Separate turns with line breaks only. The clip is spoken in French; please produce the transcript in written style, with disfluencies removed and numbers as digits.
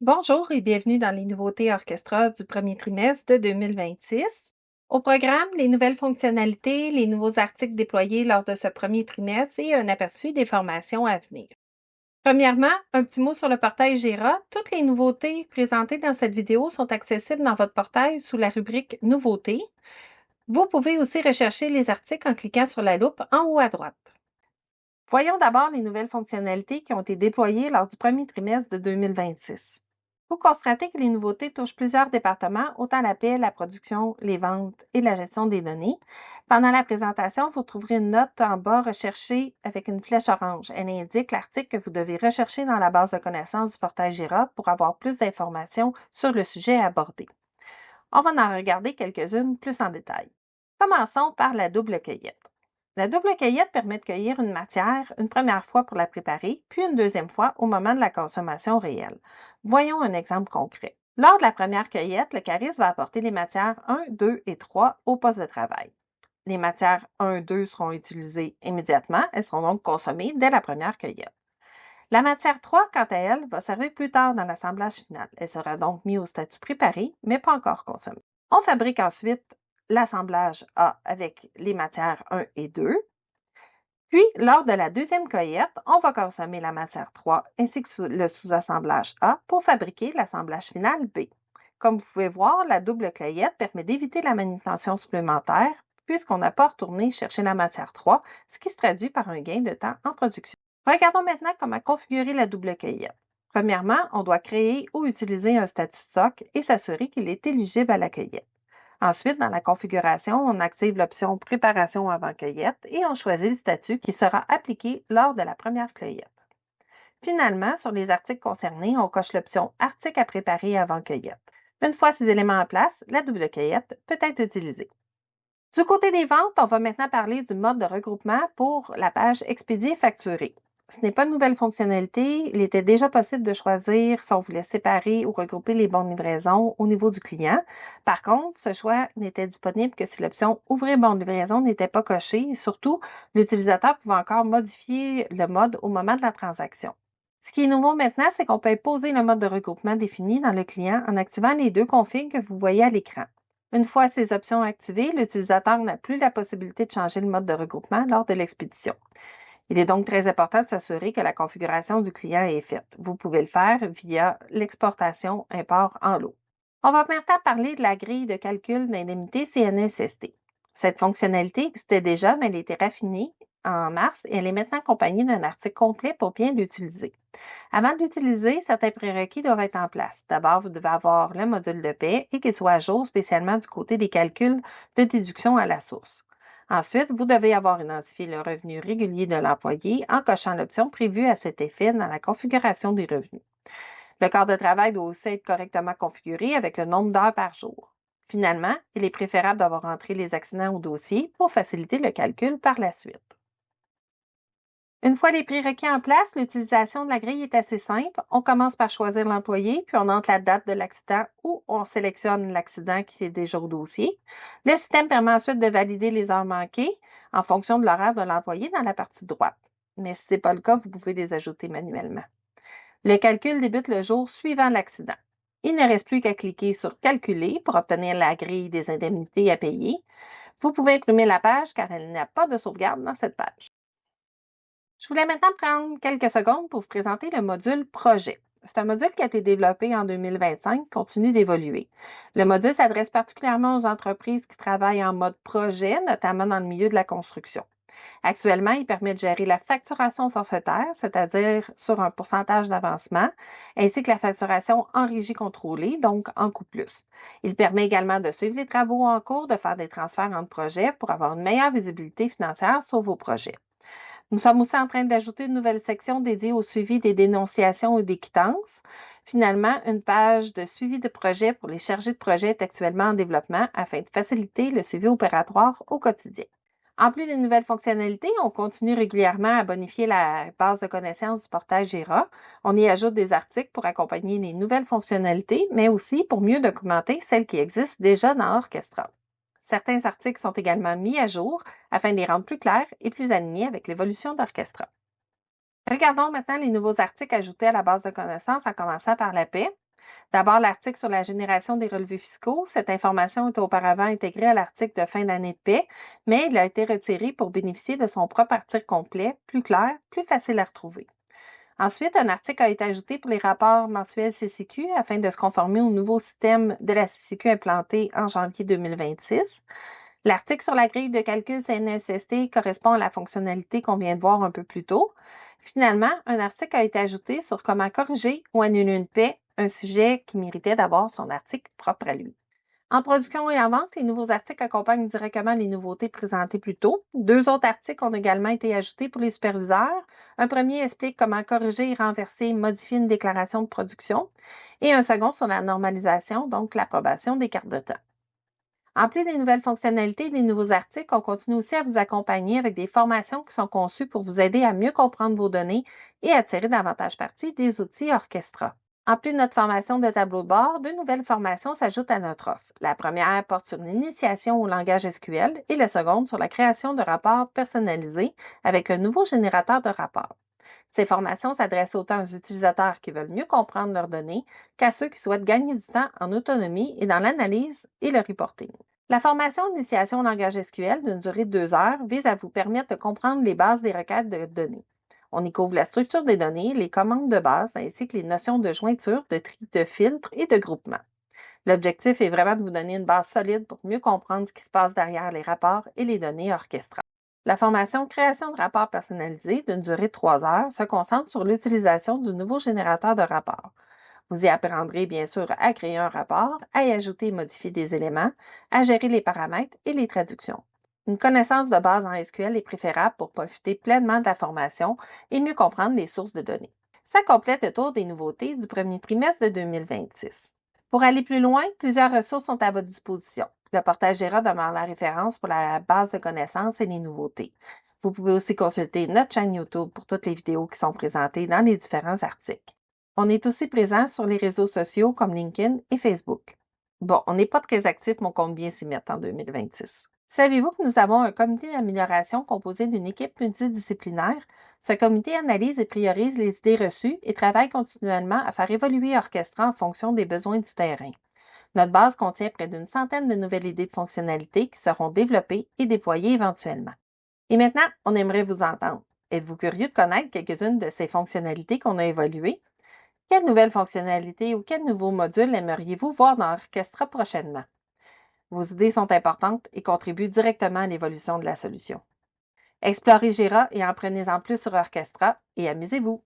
Bonjour et bienvenue dans les nouveautés Orchestra du premier trimestre de 2026. Au programme, les nouvelles fonctionnalités, les nouveaux articles déployés lors de ce premier trimestre et un aperçu des formations à venir. Premièrement, un petit mot sur le portail Jira. Toutes les nouveautés présentées dans cette vidéo sont accessibles dans votre portail sous la rubrique Nouveautés. Vous pouvez aussi rechercher les articles en cliquant sur la loupe en haut à droite. Voyons d'abord les nouvelles fonctionnalités qui ont été déployées lors du premier trimestre de 2026. Vous constatez que les nouveautés touchent plusieurs départements, autant la paie, la production, les ventes et la gestion des données. Pendant la présentation, vous trouverez une note en bas recherchée avec une flèche orange. Elle indique l'article que vous devez rechercher dans la base de connaissances du portail Jira pour avoir plus d'informations sur le sujet abordé. On va en regarder quelques-unes plus en détail. Commençons par la double cueillette. La double cueillette permet de cueillir une matière une première fois pour la préparer, puis une deuxième fois au moment de la consommation réelle. Voyons un exemple concret. Lors de la première cueillette, le cariste va apporter les matières 1, 2 et 3 au poste de travail. Les matières 1 et 2 seront utilisées immédiatement, elles seront donc consommées dès la première cueillette. La matière 3, quant à elle, va servir plus tard dans l'assemblage final. Elle sera donc mise au statut préparé, mais pas encore consommée. On fabrique ensuite l'assemblage A avec les matières 1 et 2. Puis, lors de la deuxième cueillette, on va consommer la matière 3 ainsi que le sous-assemblage A pour fabriquer l'assemblage final B. Comme vous pouvez voir, la double cueillette permet d'éviter la manutention supplémentaire puisqu'on n'a pas retourné chercher la matière 3, ce qui se traduit par un gain de temps en production. Regardons maintenant comment configurer la double cueillette. Premièrement, on doit créer ou utiliser un statut stock et s'assurer qu'il est éligible à la cueillette. Ensuite, dans la configuration, on active l'option Préparation avant cueillette et on choisit le statut qui sera appliqué lors de la première cueillette. Finalement, sur les articles concernés, on coche l'option Article à préparer avant cueillette. Une fois ces éléments en place, la double cueillette peut être utilisée. Du côté des ventes, on va maintenant parler du mode de regroupement pour la page Expédier facturé. Ce n'est pas une nouvelle fonctionnalité. Il était déjà possible de choisir si on voulait séparer ou regrouper les bons de livraison au niveau du client. Par contre, ce choix n'était disponible que si l'option Ouvrir bon de livraison n'était pas cochée et surtout, l'utilisateur pouvait encore modifier le mode au moment de la transaction. Ce qui est nouveau maintenant, c'est qu'on peut imposer le mode de regroupement défini dans le client en activant les deux configs que vous voyez à l'écran. Une fois ces options activées, l'utilisateur n'a plus la possibilité de changer le mode de regroupement lors de l'expédition. Il est donc très important de s'assurer que la configuration du client est faite. Vous pouvez le faire via l'exportation import en lot. On va maintenant parler de la grille de calcul d'indemnité CNESST. Cette fonctionnalité existait déjà, mais elle a été raffinée en mars et elle est maintenant accompagnée d'un article complet pour bien l'utiliser. Avant de l'utiliser, certains prérequis doivent être en place. D'abord, vous devez avoir le module de paie et qu'il soit à jour, spécialement du côté des calculs de déduction à la source. Ensuite, vous devez avoir identifié le revenu régulier de l'employé en cochant l'option prévue à cet effet dans la configuration des revenus. Le corps de travail doit aussi être correctement configuré avec le nombre d'heures par jour. Finalement, il est préférable d'avoir entré les accidents au dossier pour faciliter le calcul par la suite. Une fois les prérequis en place, l'utilisation de la grille est assez simple. On commence par choisir l'employé, puis on entre la date de l'accident ou on sélectionne l'accident qui est déjà au dossier. Le système permet ensuite de valider les heures manquées en fonction de l'horaire de l'employé dans la partie droite. Mais si ce n'est pas le cas, vous pouvez les ajouter manuellement. Le calcul débute le jour suivant l'accident. Il ne reste plus qu'à cliquer sur Calculer pour obtenir la grille des indemnités à payer. Vous pouvez imprimer la page car elle n'a pas de sauvegarde dans cette page. Je voulais maintenant prendre quelques secondes pour vous présenter le module Projet. C'est un module qui a été développé en 2025, continue d'évoluer. Le module s'adresse particulièrement aux entreprises qui travaillent en mode projet, notamment dans le milieu de la construction. Actuellement, il permet de gérer la facturation forfaitaire, c'est-à-dire sur un pourcentage d'avancement, ainsi que la facturation en régie contrôlée, donc en coût plus. Il permet également de suivre les travaux en cours, de faire des transferts entre projets pour avoir une meilleure visibilité financière sur vos projets. Nous sommes aussi en train d'ajouter une nouvelle section dédiée au suivi des dénonciations et des quittances. Finalement, une page de suivi de projet pour les chargés de projet est actuellement en développement afin de faciliter le suivi opératoire au quotidien. En plus des nouvelles fonctionnalités, on continue régulièrement à bonifier la base de connaissances du portail Jira. On y ajoute des articles pour accompagner les nouvelles fonctionnalités, mais aussi pour mieux documenter celles qui existent déjà dans Orchestra. Certains articles sont également mis à jour afin de les rendre plus clairs et plus alignés avec l'évolution d'Orchestra. Regardons maintenant les nouveaux articles ajoutés à la base de connaissances en commençant par la paie. D'abord, l'article sur la génération des relevés fiscaux. Cette information était auparavant intégrée à l'article de fin d'année de paie, mais il a été retiré pour bénéficier de son propre article complet, plus clair, plus facile à retrouver. Ensuite, un article a été ajouté pour les rapports mensuels CCQ afin de se conformer au nouveau système de la CCQ implanté en janvier 2026. L'article sur la grille de calcul CNSST correspond à la fonctionnalité qu'on vient de voir un peu plus tôt. Finalement, un article a été ajouté sur comment corriger ou annuler une paie, un sujet qui méritait d'avoir son article propre à lui. En production et en vente, les nouveaux articles accompagnent directement les nouveautés présentées plus tôt. 2 autres articles ont également été ajoutés pour les superviseurs. Un premier explique comment corriger, renverser, modifier une déclaration de production et un second sur la normalisation, donc l'approbation des cartes de temps. En plus des nouvelles fonctionnalités et des nouveaux articles, on continue aussi à vous accompagner avec des formations qui sont conçues pour vous aider à mieux comprendre vos données et à tirer davantage parti des outils Orchestra. En plus de notre formation de tableau de bord, 2 nouvelles formations s'ajoutent à notre offre. La première porte sur l'initiation au langage SQL et la seconde sur la création de rapports personnalisés avec le nouveau générateur de rapports. Ces formations s'adressent autant aux utilisateurs qui veulent mieux comprendre leurs données qu'à ceux qui souhaitent gagner du temps en autonomie et dans l'analyse et le reporting. La formation d'initiation au langage SQL d'une durée de 2 heures vise à vous permettre de comprendre les bases des requêtes de données. On y couvre la structure des données, les commandes de base, ainsi que les notions de jointure, de tri, de filtre et de groupement. L'objectif est vraiment de vous donner une base solide pour mieux comprendre ce qui se passe derrière les rapports et les données orchestrales. La formation création de rapports personnalisés d'une durée de 3 heures se concentre sur l'utilisation du nouveau générateur de rapports. Vous y apprendrez bien sûr à créer un rapport, à y ajouter et modifier des éléments, à gérer les paramètres et les traductions. Une connaissance de base en SQL est préférable pour profiter pleinement de la formation et mieux comprendre les sources de données. Ça complète le tour des nouveautés du premier trimestre de 2026. Pour aller plus loin, plusieurs ressources sont à votre disposition. Le portail Jira demeure la référence pour la base de connaissances et les nouveautés. Vous pouvez aussi consulter notre chaîne YouTube pour toutes les vidéos qui sont présentées dans les différents articles. On est aussi présent sur les réseaux sociaux comme LinkedIn et Facebook. Bon, on n'est pas très actif, mais on compte bien s'y mettre en 2026. Savez-vous que nous avons un comité d'amélioration composé d'une équipe multidisciplinaire? Ce comité analyse et priorise les idées reçues et travaille continuellement à faire évoluer Orchestra en fonction des besoins du terrain. Notre base contient près d'une centaine de nouvelles idées de fonctionnalités qui seront développées et déployées éventuellement. Et maintenant, on aimerait vous entendre. Êtes-vous curieux de connaître quelques-unes de ces fonctionnalités qu'on a évoluées? Quelle nouvelle fonctionnalité ou quel nouveau module aimeriez-vous voir dans Orchestra prochainement? Vos idées sont importantes et contribuent directement à l'évolution de la solution. Explorez Jira et apprenez-en plus sur Orchestra et amusez-vous!